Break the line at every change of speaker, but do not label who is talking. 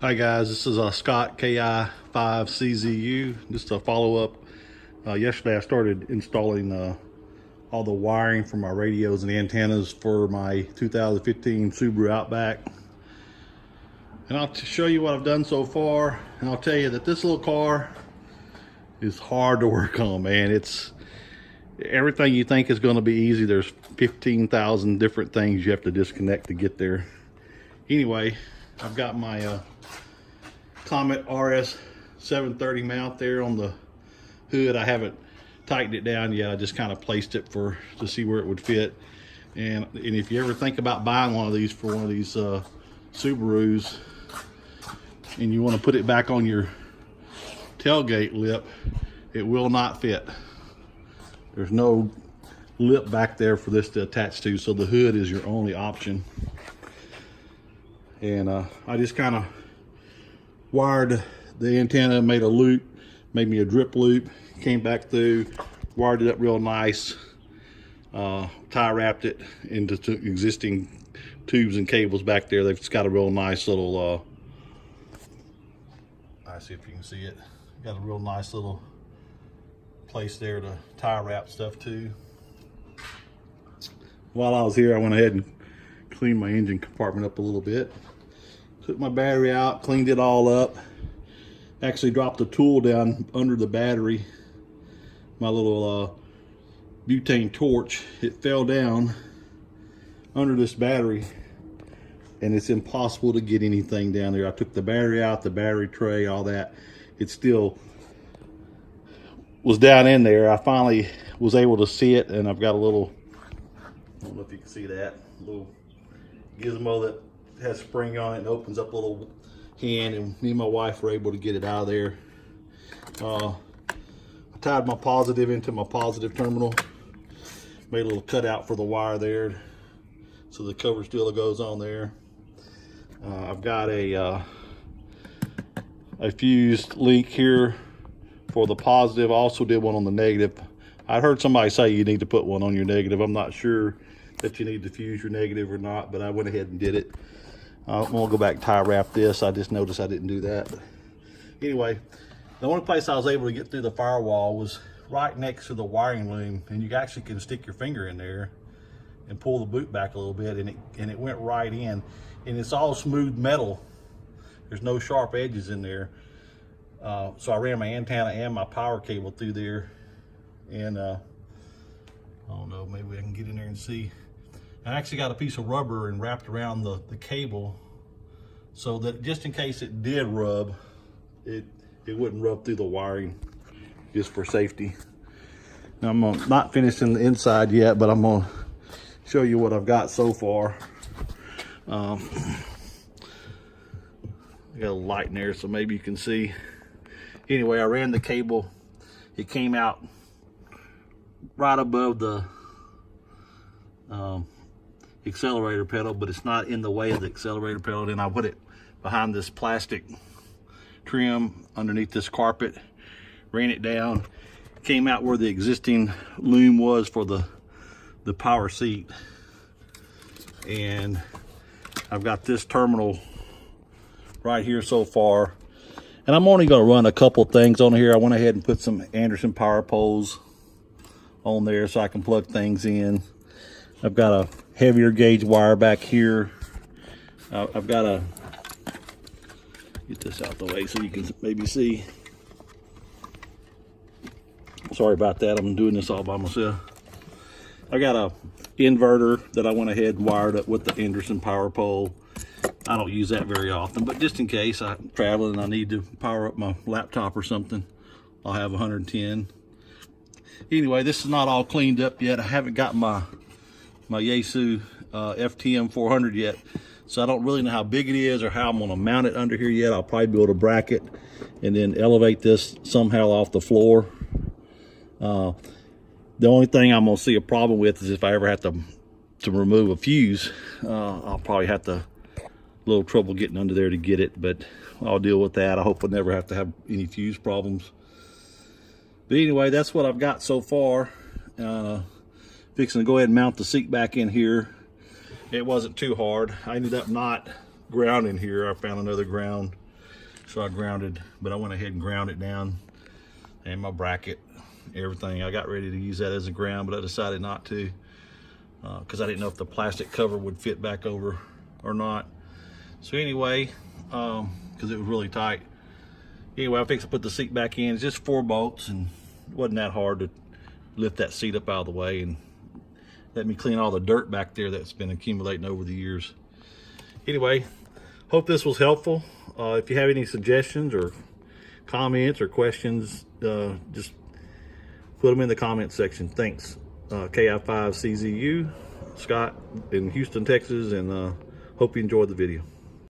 Hi guys, this is Scott KI5CZU. Just a follow-up. Yesterday I started installing all the wiring for my radios and antennas for my 2015 Subaru Outback. And I'll show you what I've done so far. And I'll tell you that this little car is hard to work on, man. It's everything you think is going to be easy. There's 15,000 different things you have to disconnect to get there. Anyway, I've got my Comet RS 730 mount there on the hood. I haven't tightened it down yet. I just kind of placed it to see where it would fit. And if you ever think about buying one of these for one of these Subarus and you want to put it back on your tailgate lip, it will not fit. There's no lip back there for this to attach to, so the hood is your only option. And I just kind of wired the antenna, made a loop, made me a drip loop, came back through, wired it up real nice, tie wrapped it into existing tubes and cables back there. They've just got a real nice little, I see if you can see it, got a real nice little place there to tie wrap stuff to. While I was here, I went ahead and cleaned my engine compartment up a little bit. Took my battery out, cleaned it all up. Actually dropped the tool down under the battery. My little butane torch, it fell down under this battery and it's impossible to get anything down there. I took the battery out, the battery tray, all that. It still was down in there. I finally was able to see it, and I've got a little, I don't know if you can see that, little gizmo that has spring on it and opens up a little hand, and me and my wife were able to get it out of there. I tied my positive into my positive terminal, made a little cutout for the wire there so the cover still goes on there. I've got a fused link here for the positive. I also did one on the negative. I heard somebody say you need to put one on your negative. I'm not sure that you need to fuse your negative or not, but I went ahead and did it. I'm gonna go back and tie wrap this. I just noticed I didn't do that. But anyway, the only place I was able to get through the firewall was right next to the wiring loom, and you actually can stick your finger in there and pull the boot back a little bit, and it went right in. And it's all smooth metal. There's no sharp edges in there. So I ran my antenna and my power cable through there, and I don't know, maybe I can get in there and see. I actually got a piece of rubber and wrapped around the cable so that just in case it did rub, it wouldn't rub through the wiring, just for safety. Now I'm not finishing the inside yet, but I'm gonna show you what I've got so far. I got a light in there so maybe you can see. Anyway, I ran the cable. It came out right above the accelerator pedal, but it's not in the way of the accelerator pedal. Then I put it behind this plastic trim underneath this carpet, ran it down, came out where the existing loom was for the power seat. And I've got this terminal right here so far. And I'm only going to run a couple things on here. I went ahead and put some Anderson power poles on there so I can plug things in. I've got a heavier gauge wire back here. I've got to get this out the way so you can maybe see. Sorry about that. I'm doing this all by myself. I got a inverter that I went ahead and wired up with the Anderson power pole. I don't use that very often, but just in case I'm traveling and I need to power up my laptop or something, I'll have 110. Anyway, this is not all cleaned up yet. I haven't got my Yaesu FTM 400 yet, so I don't really know how big it is or how I'm going to mount it under here yet. I'll probably be able to bracket and then elevate this somehow off the floor. The only thing I'm going to see a problem with is if I ever have to remove a fuse. I'll probably have to little trouble getting under there to get it, but I'll deal with that. I hope I never have to have any fuse problems. But anyway, that's what I've got so far. Fixing to go ahead and mount the seat back in here. It wasn't too hard. I ended up not grounding here. I found another ground So I grounded, but I went ahead and ground it down, and my bracket, everything. I got ready to use that as a ground, but I decided not to because I didn't know if the plastic cover would fit back over or not. So anyway, because it was really tight. Anyway, I fixed to put the seat back in. It's just 4 bolts, and it wasn't that hard to lift that seat up out of the way and let me clean all the dirt back there that's been accumulating over the years. Anyway, hope this was helpful. If you have any suggestions or comments or questions, just put them in the comment section. Thanks. KI5CZU, Scott in Houston, Texas, and hope you enjoyed the video.